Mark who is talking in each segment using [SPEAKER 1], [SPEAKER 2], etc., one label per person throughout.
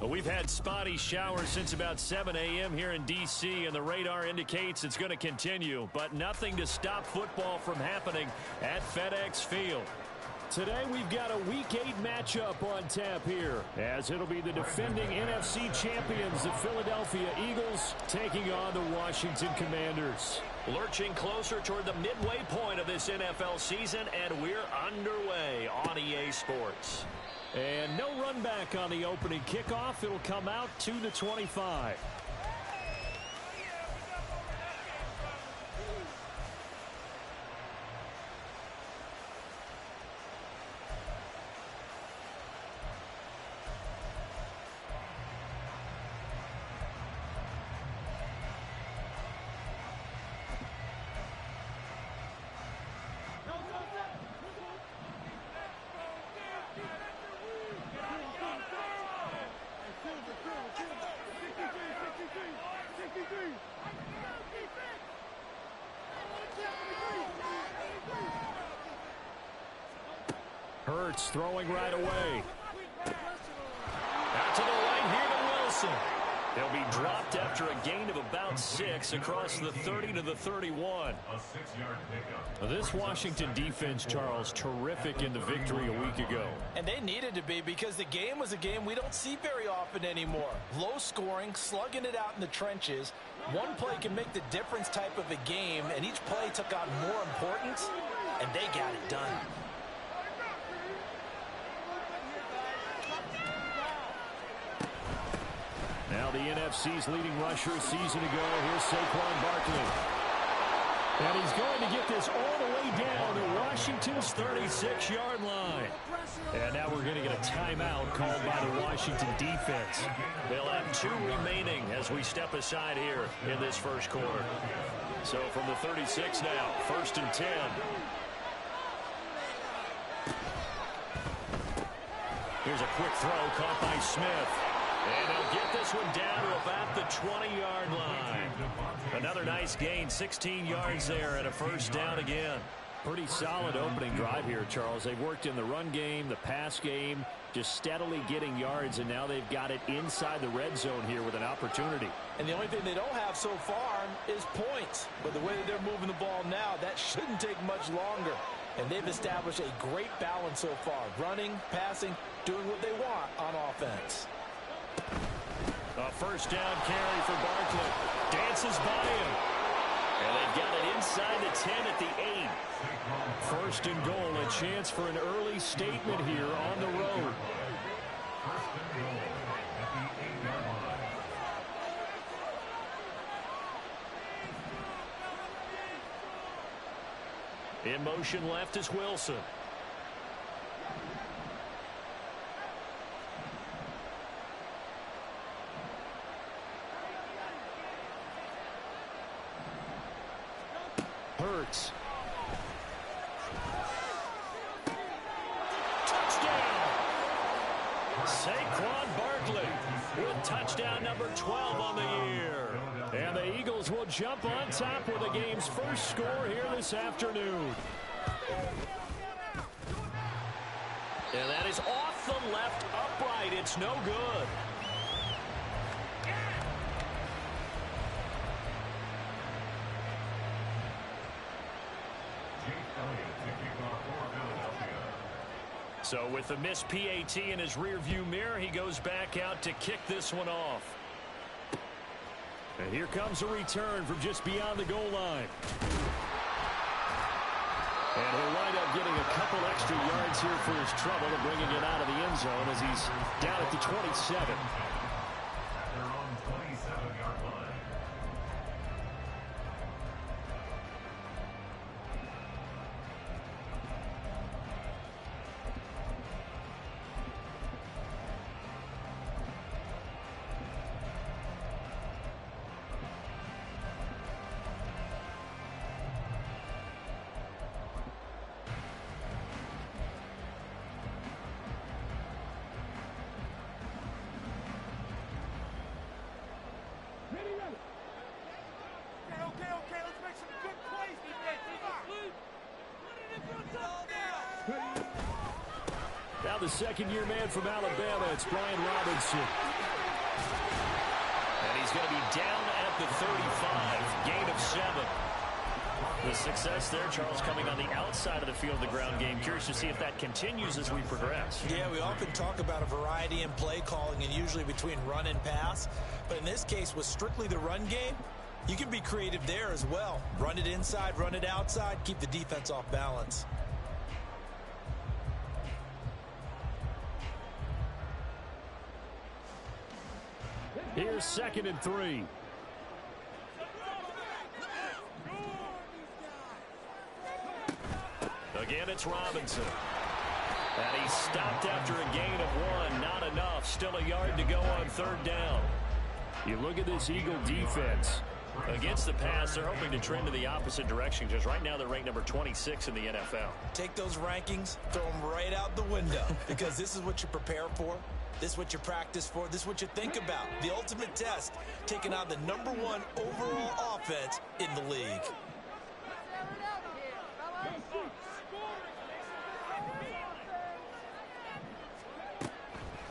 [SPEAKER 1] Well, we've had spotty showers since about 7 a.m. here in D.C., and the radar indicates it's going to continue, but nothing to stop football from happening at FedEx Field. Today we've got a Week 8 matchup on tap here, as it'll be the defending NFC champions, the Philadelphia Eagles, taking on the Washington Commanders.
[SPEAKER 2] Lurching closer toward the midway point of this NFL season, and we're underway on EA Sports.
[SPEAKER 1] And no run back on the opening kickoff. It'll come out to the 25. Hurts throwing right away.
[SPEAKER 2] Out to the right here to Wilson. They'll be dropped after a gain of about 6 across the 30 to the 31.
[SPEAKER 1] This Washington defense, Charles, terrific in the victory a week ago.
[SPEAKER 3] And they needed to be, because the game was a game we don't see very often anymore. Low scoring, slugging it out in the trenches. One play can make the difference type of a game, and each play took on more importance, and they got it done.
[SPEAKER 1] Now the NFC's leading rusher a season ago. Here's Saquon Barkley. And he's going to get this all the way down to Washington's 36-yard line. And now we're going to get a timeout called by the Washington defense.
[SPEAKER 2] They'll have 2 remaining as we step aside here in this first quarter.
[SPEAKER 1] So from the 36 now, 1st and 10. Here's a quick throw caught by Smith.
[SPEAKER 2] And they'll get this one down to about the 20-yard line.
[SPEAKER 1] Another nice gain, 16 yards there, and a first down again. Pretty solid opening drive here, Charles. They've worked in the run game, the pass game, just steadily getting yards, and now they've got it inside the red zone here with an opportunity.
[SPEAKER 3] And the only thing they don't have so far is points. But the way that they're moving the ball now, that shouldn't take much longer. And they've established a great balance so far. Running, passing, doing what they want on offense.
[SPEAKER 1] A first down carry for Barkley. Dances by him. And they've got it inside the 10 at the 8. First and goal, a chance for an early statement here on the road.
[SPEAKER 2] In motion left is Wilson.
[SPEAKER 1] Hurts.
[SPEAKER 2] Touchdown! Saquon Barkley with touchdown number 12 on the year.
[SPEAKER 1] And the Eagles will jump on top with the game's first score here this afternoon.
[SPEAKER 2] And that is off the left upright. It's no good.
[SPEAKER 1] So with the missed PAT in his rearview mirror, he goes back out to kick this one off. And here comes a return from just beyond the goal line. And he'll wind up getting a couple extra yards here for his trouble and bringing it out of the end zone as he's down at the 27.
[SPEAKER 4] They're on 27-yard line.
[SPEAKER 5] Ready,
[SPEAKER 1] the second-year man from Alabama. It's Brian Robinson.
[SPEAKER 2] And he's going to be down at the 35. Gain of 7.
[SPEAKER 1] The success there, Charles, coming on the outside of the field, the ground game. Curious to see if that continues as we progress.
[SPEAKER 3] Yeah, we often talk about a variety in play calling and usually between run and pass. But in this case, with strictly the run game, you can be creative there as well. Run it inside, run it outside, keep the defense off balance.
[SPEAKER 1] Here's 2nd and 3. Again, it's Robinson. And he's stopped after a gain of 1. Not enough. Still a yard to go on 3rd down. You look at this Eagle defense. Against the pass, they're hoping to trend in the opposite direction because right now they're ranked number 26 in the NFL.
[SPEAKER 3] Take those rankings, throw them right out the window because this is what you prepare for. This is what you practice for. This is what you think about. The ultimate test, taking out the #1 overall offense in the league.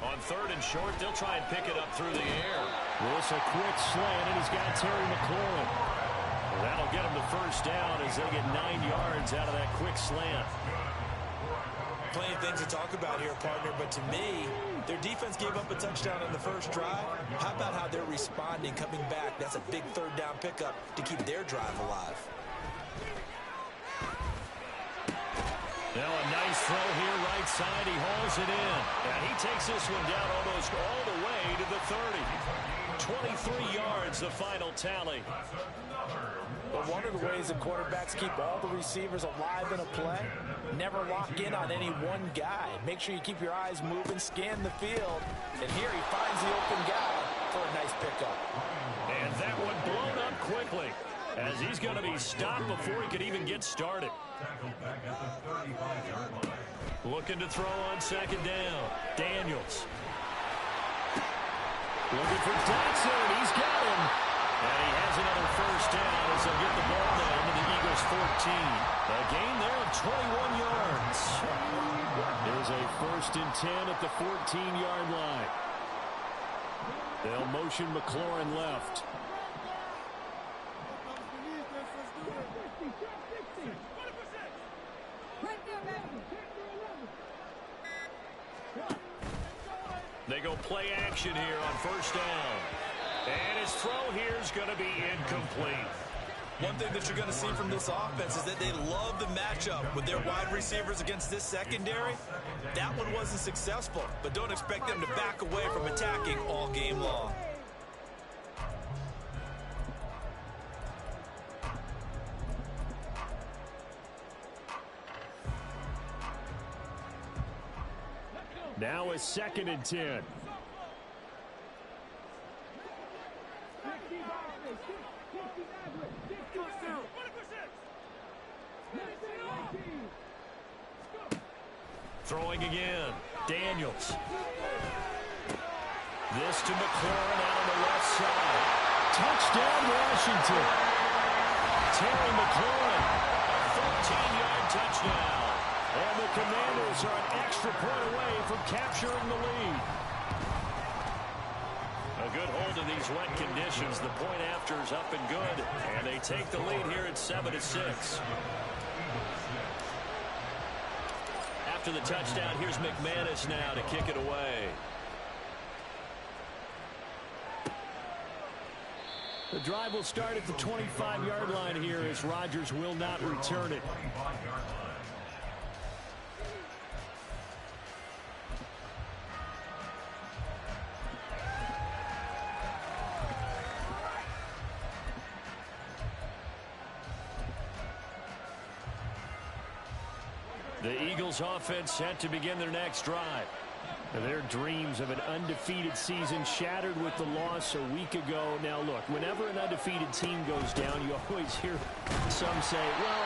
[SPEAKER 1] On 3rd and short, they'll try and pick it up through the air. Willis a quick slant, and he's got Terry McLaurin. Well, that'll get him the 1st down as they get 9 yards out of that quick slant.
[SPEAKER 3] Plenty of things to talk about here, partner, but to me, their defense gave up a touchdown on the first drive. How about how they're responding, coming back? That's a big 3rd down pickup to keep their drive alive.
[SPEAKER 1] Now a nice throw here, right side. He hauls it in. And he takes this one down almost all the way to the 30. 23 yards, the final tally.
[SPEAKER 3] But one of the ways that quarterbacks keep all the receivers alive in a play, never lock in on any one guy. Make sure you keep your eyes moving, scan the field. And here he finds the open guy for a nice pickup.
[SPEAKER 1] And that one blown up quickly as he's going to be stopped before he could even get started. Looking to throw on 2nd down. Daniels. Looking for Dotson. He's got him. And he has another 1st down as they'll get the ball down to the Eagles 14. A gain there of 21 yards. There's a 1st and 10 at the 14-yard line. They'll motion McLaurin left. They go play action here on 1st down. And his throw here is going to be incomplete.
[SPEAKER 3] One thing that you're going to see from this offense is that they love the matchup with their wide receivers against this secondary. That one wasn't successful, but don't expect them to back away from attacking all game long.
[SPEAKER 1] Now a 2nd and 10. Throwing again. Daniels. This to McLaurin out on the left side. Touchdown, Washington. Terry McLaurin. A 13-yard touchdown. And the Commanders are an extra point away from capturing the lead. A good hold in these wet conditions. The point after is up and good. And they take the lead here at 7-6. After the touchdown, here's McManus now to kick it away. The drive will start at the 25-yard line here as Rodgers will not return it. The Eagles offense set to begin their next drive. Their dreams of an undefeated season shattered with the loss a week ago. Now look, whenever an undefeated team goes down, you always hear some say, well,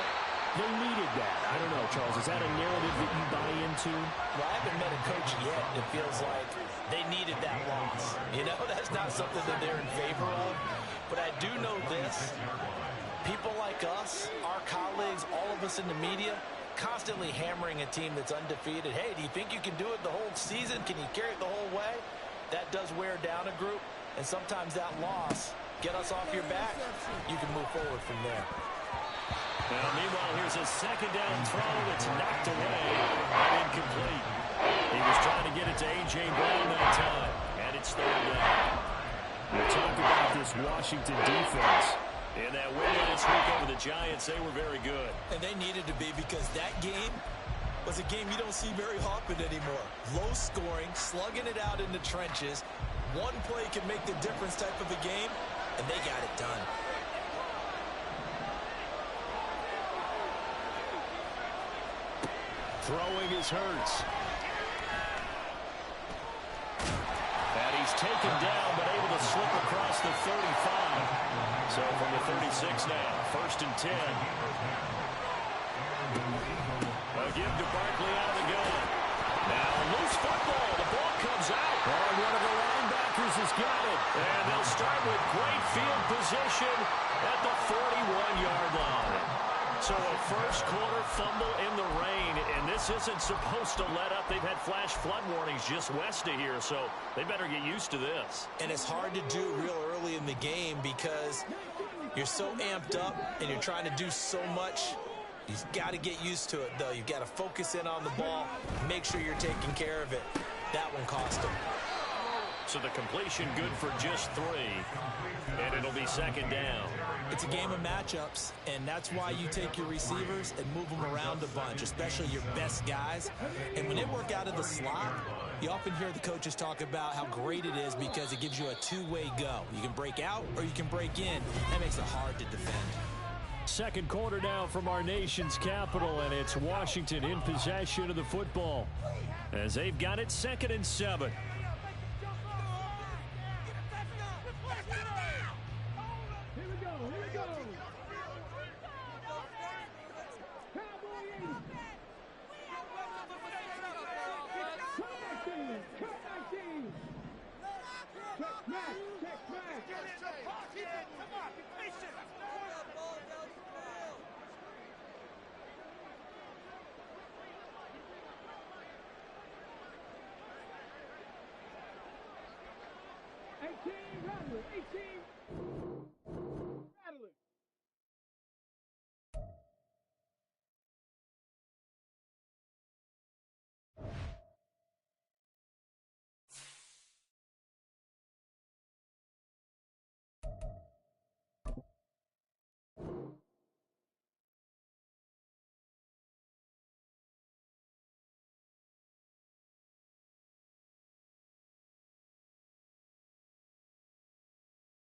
[SPEAKER 1] they needed that. I don't know, Charles, is that a narrative that you buy into?
[SPEAKER 3] Well, I haven't met a coach yet that feels like they needed that loss. You know, that's not something that they're in favor of. But I do know this. People like us, our colleagues, all of us in the media, constantly hammering a team that's undefeated. Hey, do you think you can do it the whole season? Can you carry it the whole way? That does wear down a group, and sometimes that loss, get us off your back, you can move forward from there.
[SPEAKER 1] Now, meanwhile, here's a second down throw that's knocked away and incomplete. He was trying to get it to A.J. Brown that time, and it's third down. We'll talk about this Washington defense. In that win last week over the Giants, they were very good.
[SPEAKER 3] And they needed to be, because that game was a game you don't see very often anymore. Low scoring, slugging it out in the trenches. One play can make the difference type of a game, and they got it done.
[SPEAKER 1] Throwing is Hurts. And he's taken down, but able to slip across the 35. So from the 36 now, 1st and 10. A give to Barkley out of the gun. Now loose football. The ball comes out. Oh, one of the linebackers has got it. And they'll start with great field position at the 41-yard line. So a first quarter fumble in the rain, and this isn't supposed to let up. They've had flash flood warnings just west of here, so they better get used to this.
[SPEAKER 3] And it's hard to do real early in the game because you're so amped up and you're trying to do so much. You've got to get used to it, though. You've got to focus in on the ball, make sure you're taking care of it. That one cost them.
[SPEAKER 1] So the completion good for just 3, and it'll be second down.
[SPEAKER 3] It's a game of matchups, and that's why you take your receivers and move them around a bunch, especially your best guys. And when they work out of the slot, you often hear the coaches talk about how great it is because it gives you a two-way go. You can break out or you can break in. That makes it hard to defend.
[SPEAKER 1] Second quarter now from our nation's capital, and it's Washington in possession of the football as they've got it 2nd and 7.
[SPEAKER 5] Run with 18.